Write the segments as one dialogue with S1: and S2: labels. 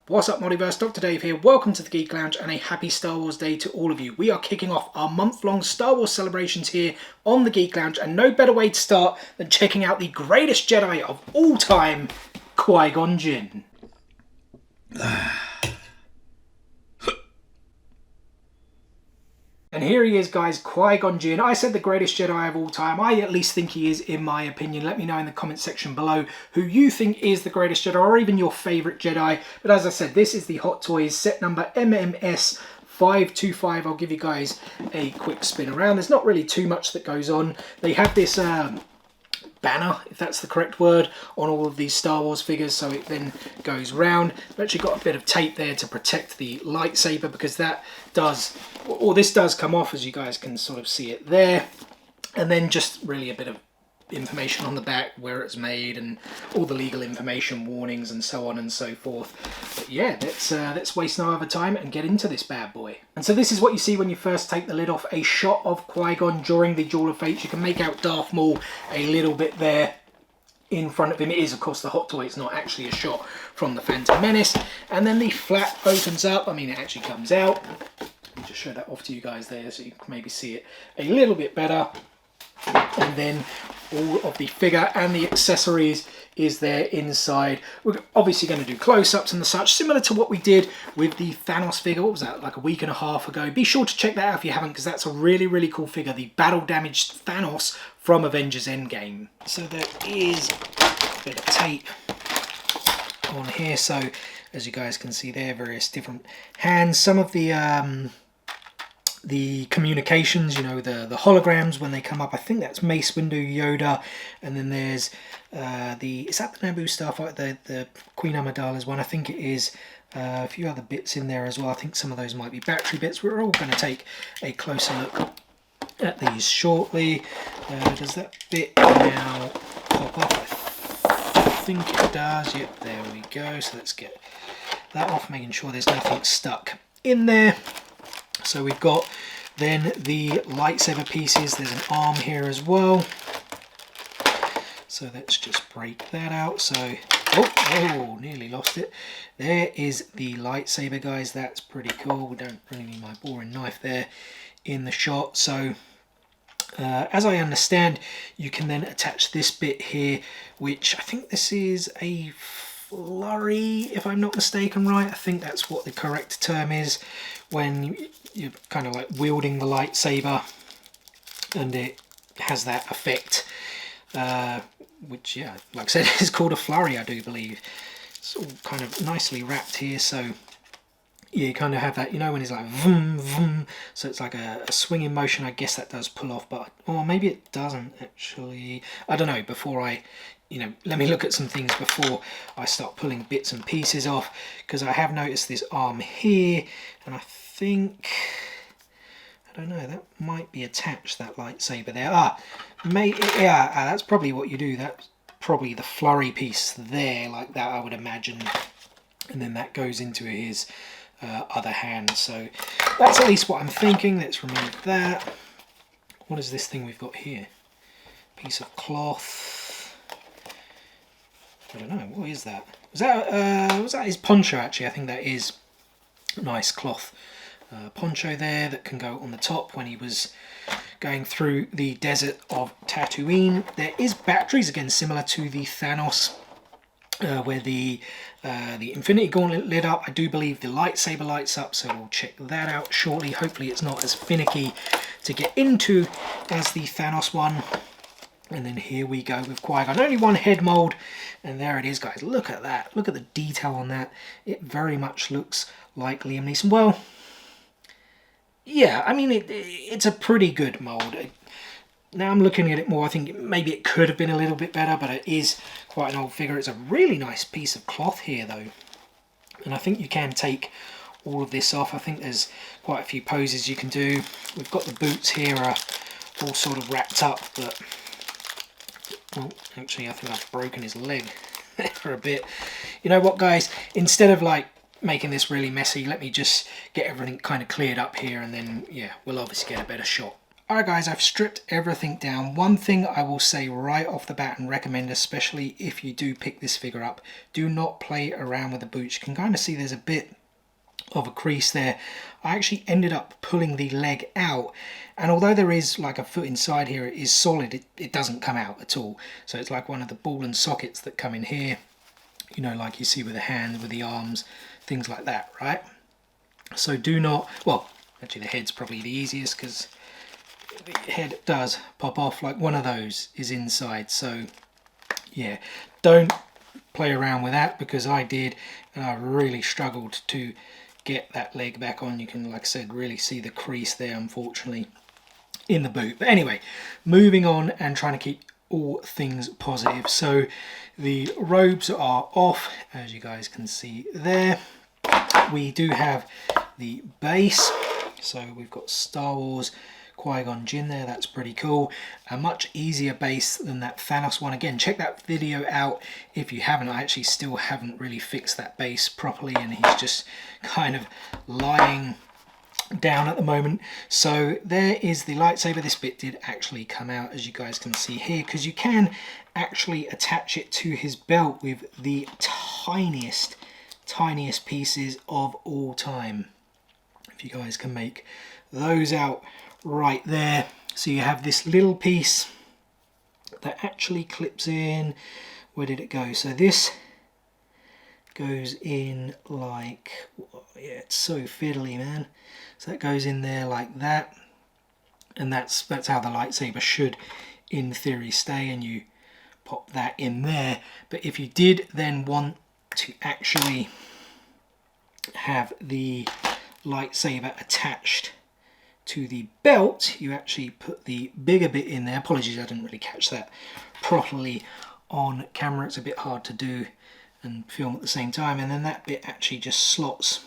S1: What's up, Multiverse? Dr. Dave here. Welcome to the Geek Lounge and a happy Star Wars Day to all of you. We are kicking off our month-long Star Wars celebrations here on the Geek Lounge, and no better way to start than checking out the greatest Jedi of all time, Qui Gon Jinn. And here he is, guys, Qui Gon Jinn. I said the greatest Jedi of all time. I at least think he is, in my opinion. Let me know in the comment section below who you think is the greatest Jedi, or even your favourite Jedi. But as I said, this is the Hot Toys set number MMS525. I'll give you guys a quick spin around. There's not really too much that goes on. They have this banner, if that's the correct word, on all of these Star Wars figures, so it then goes round. We've actually got a bit of tape there to protect the lightsaber, because that does, or this does come off, as you guys can sort of see it there. And then just really a bit of information on the back, where it's made and all the legal information, warnings and so on and so forth. But yeah, let's waste no other time and get into this bad boy. And so this is what you see when you first take the lid off, a shot of Qui-Gon during the Duel of Fates. You can make out Darth Maul a little bit there in front of him. It is of course the Hot Toy, it's not actually a shot from the Phantom Menace. And then the flap opens up, I mean it actually comes out. Let me just show that off to you guys there so you can maybe see it a little bit better. And then all of the figure and the accessories is there inside. We're obviously going to do close-ups and such, similar to what we did with the Thanos figure. What was that, like a week and a half ago? Be sure to check that out if you haven't, because that's a really, really cool figure, the battle-damaged Thanos from Avengers Endgame. So there is a bit of tape on here, so as you guys can see there, various different hands. Some of the communications, you know, the holograms when they come up. I think that's Mace Windu, Yoda, and then there's is that the Naboo Starfighter, the Queen Amidala's one? I think it is. A few other bits in there as well. I think some of those might be battery bits. We're all going to take a closer look at these shortly. Does that bit now pop off? I think it does. Yep, there we go. So let's get that off, making sure there's nothing stuck in there. So we've got then the lightsaber pieces. There's an arm here as well. So let's just break that out. So, oh, nearly lost it. There is the lightsaber, guys. That's pretty cool. We don't really need my boring knife there in the shot. So, as I understand, you can then attach this bit here, which I think this is a flurry, if I'm not mistaken, right? I think that's what the correct term is, when you're kind of like wielding the lightsaber and it has that effect, which, yeah, like I said, is called a flurry, I do believe. It's all kind of nicely wrapped here, so yeah, you kind of have that, you know, when it's like vroom, vroom, so it's like a swinging motion. I guess that does pull off, but, or maybe it doesn't actually. I don't know, before I, you know, let me look at some things before I start pulling bits and pieces off, because I have noticed this arm here, and I think, I don't know, that might be attached, that lightsaber there. That's probably what you do. That's probably the flurry piece there, like that, I would imagine, and then that goes into his other hand. So that's at least what I'm thinking. Let's remove that. What is this thing we've got here? Piece of cloth. I don't know, what is that? Was that his poncho? Actually, I think that is nice cloth poncho there that can go on the top when he was going through the desert of Tatooine. There is batteries, again similar to the Thanos, where the Infinity Gauntlet lit up. I do believe the lightsaber lights up, so we'll check that out shortly. Hopefully it's not as finicky to get into as the Thanos one. And then here we go with Qui-Gon. Only one head mold, and there it is, guys. Look at that. Look at the detail on that. It very much looks like Liam Neeson. Well, yeah, I mean, it's a pretty good mold. Now I'm looking at it more, I think maybe it could have been a little bit better, but it is quite an old figure. It's a really nice piece of cloth here, though. And I think you can take all of this off. I think there's quite a few poses you can do. We've got the boots here are all sort of wrapped up, but... oh, actually, I think I've broken his leg for a bit. You know what, guys? Instead of like making this really messy, let me just get everything kind of cleared up here, and then, yeah, we'll obviously get a better shot. Alright guys, I've stripped everything down. One thing I will say right off the bat and recommend, especially if you do pick this figure up, do not play around with the boots. You can kind of see there's a bit of a crease there. I actually ended up pulling the leg out, and although there is like a foot inside here, it is solid, it doesn't come out at all. So it's like one of the ball and sockets that come in here, you know, like you see with the hands, with the arms, things like that, right? So do not, well, actually the head's probably the easiest because the head does pop off, like one of those is inside. So yeah, don't play around with that, because I did, and I really struggled to get that leg back on. You can, like I said, really see the crease there, unfortunately, in the boot. But anyway, moving on and trying to keep all things positive. So the robes are off, as you guys can see there. We do have the base, so we've got Star Wars Qui Gon Jinn there. That's pretty cool. A much easier base than that Thanos one. Again, check that video out if you haven't. I actually still haven't really fixed that base properly, and he's just kind of lying down at the moment. So there is the lightsaber. This bit did actually come out, as you guys can see here, because you can actually attach it to his belt with the tiniest pieces of all time. If you guys can make those out right there. So you have this little piece that actually clips in. Where did it go? So this goes in like, yeah, it's so fiddly, man. So that goes in there like that, and that's how the lightsaber should in theory stay, and you pop that in there. But if you did then want to actually have the lightsaber attached to the belt, you actually put the bigger bit in there. Apologies, I didn't really catch that properly on camera. It's a bit hard to do and film at the same time. And then that bit actually just slots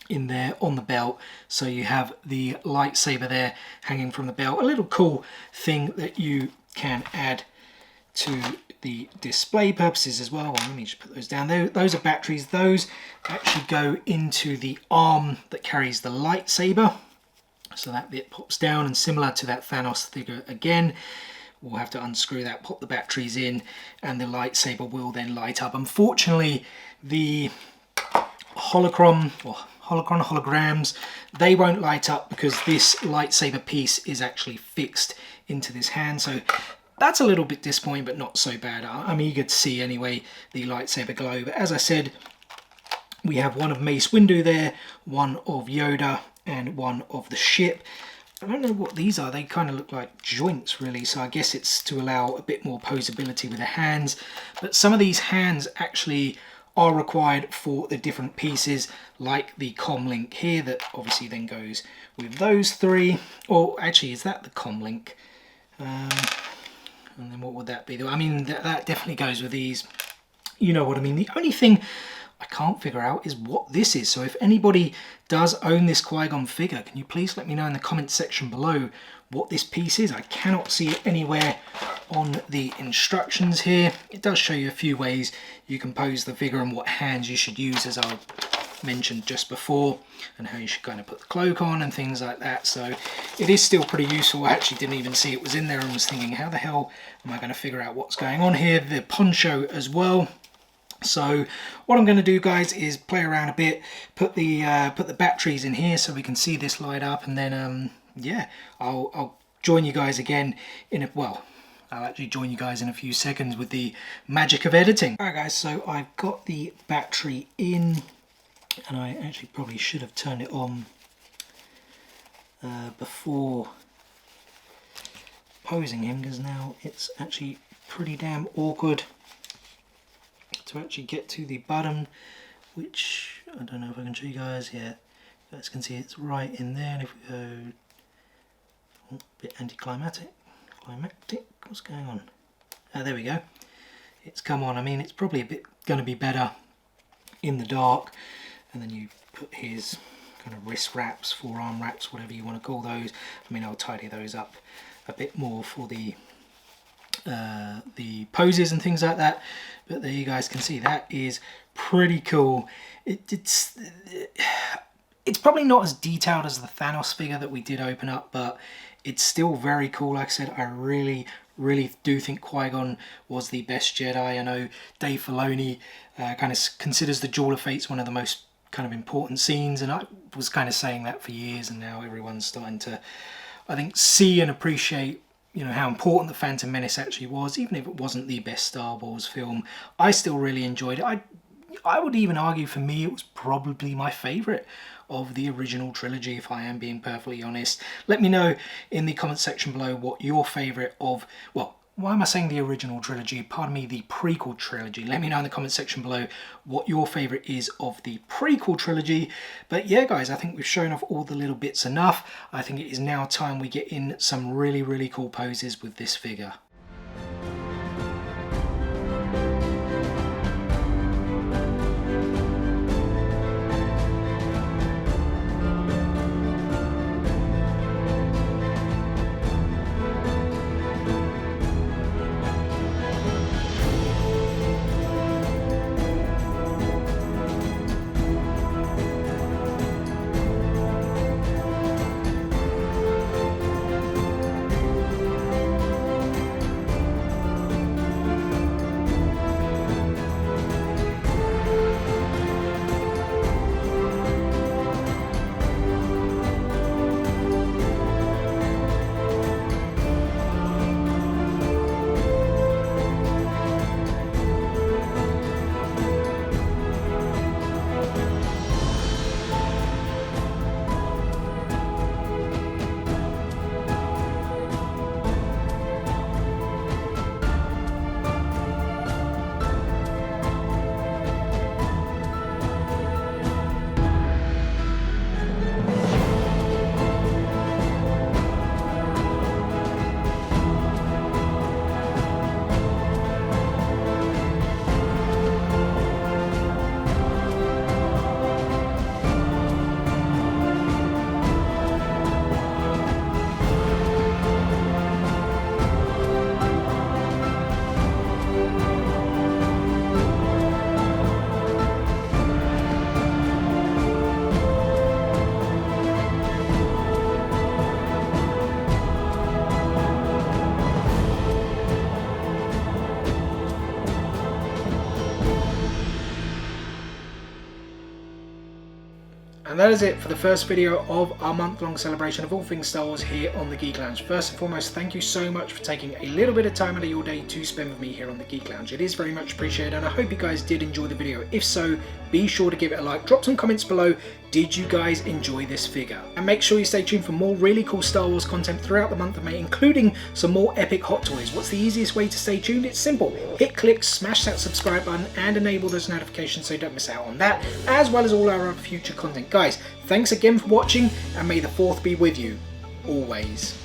S1: in there on the belt, so you have the lightsaber there hanging from the belt. A little cool thing that you can add to the display purposes as well. Well, let me just put those down. Those are batteries. Those actually go into the arm that carries the lightsaber. So that bit pops down, and similar to that Thanos figure again, we'll have to unscrew that, pop the batteries in, and the lightsaber will then light up. Unfortunately, the holograms, they won't light up because this lightsaber piece is actually fixed into this hand. So that's a little bit disappointing, but not so bad. I'm eager to see anyway the lightsaber glow. But as I said, we have one of Mace Windu there, one of Yoda, and one of the ship. I don't know what these are. They kind of look like joints really, so I guess it's to allow a bit more posability with the hands. But some of these hands actually are required for the different pieces, like the comm link here that obviously then goes with those three. Or actually, is that the comm link? And then what would that be? I mean, that definitely goes with these. You know what I mean. The only thing I can't figure out is what this is. So if anybody does own this Qui-Gon figure, can you please let me know in the comments section below what this piece is? I cannot see it anywhere on the instructions here. It does show you a few ways you can pose the figure and what hands you should use, as I mentioned just before, and how you should kind of put the cloak on and things like that. So it is still pretty useful. I actually didn't even see it was in there and was thinking, how the hell am I going to figure out what's going on here? The poncho as well. So what I'm going to do, guys, is play around a bit, put the batteries in here so we can see this light up, and then yeah, I'll join you guys again in a, well, I'll actually join you guys in a few seconds with the magic of editing. Alright guys, so I've got the battery in, and I actually probably should have turned it on before posing him, because now it's actually pretty damn awkward to actually get to the button, which I don't know if I can show you guys. Yeah, you guys can see it's right in there. And if we go a bit anticlimactic, what's going on? There we go. It's come on. I mean, it's probably a bit going to be better in the dark. And then you put his kind of wrist wraps, forearm wraps, whatever you want to call those. I mean, I'll tidy those up a bit more for the poses and things like that. But there you guys can see that is pretty cool. It's probably not as detailed as the Thanos figure that we did open up, but it's still very cool. Like I said, I really do think Qui Gon was the best Jedi. I know Dave Filoni kind of considers the Duel of Fates one of the most kind of important scenes, and I was kind of saying that for years, and now everyone's starting to, I think, see and appreciate, you know, how important the Phantom Menace actually was. Even if it wasn't the best Star Wars film, I still really enjoyed it. I would even argue for me it was probably my favourite of the original trilogy, if I am being perfectly honest. Let me know in the comment section below what your favourite of, well, why am I saying the original trilogy? Pardon me, the prequel trilogy. Let me know in the comment section below what your favourite is of the prequel trilogy. But yeah, guys, I think we've shown off all the little bits enough. I think it is now time we get in some really cool poses with this figure. And that is it for the first video of our month-long celebration of all things Star Wars here on the Geek Lounge. First and foremost, thank you so much for taking a little bit of time out of your day to spend with me here on the Geek Lounge. It is very much appreciated, and I hope you guys did enjoy the video. If so, be sure to give it a like. Drop some comments below. Did you guys enjoy this figure? And make sure you stay tuned for more really cool Star Wars content throughout the month of May, including some more epic Hot Toys. What's the easiest way to stay tuned? It's simple. Hit click, smash that subscribe button, and enable those notifications so you don't miss out on that, as well as all our other future content. Guys, thanks again for watching, and may the 4th be with you, always.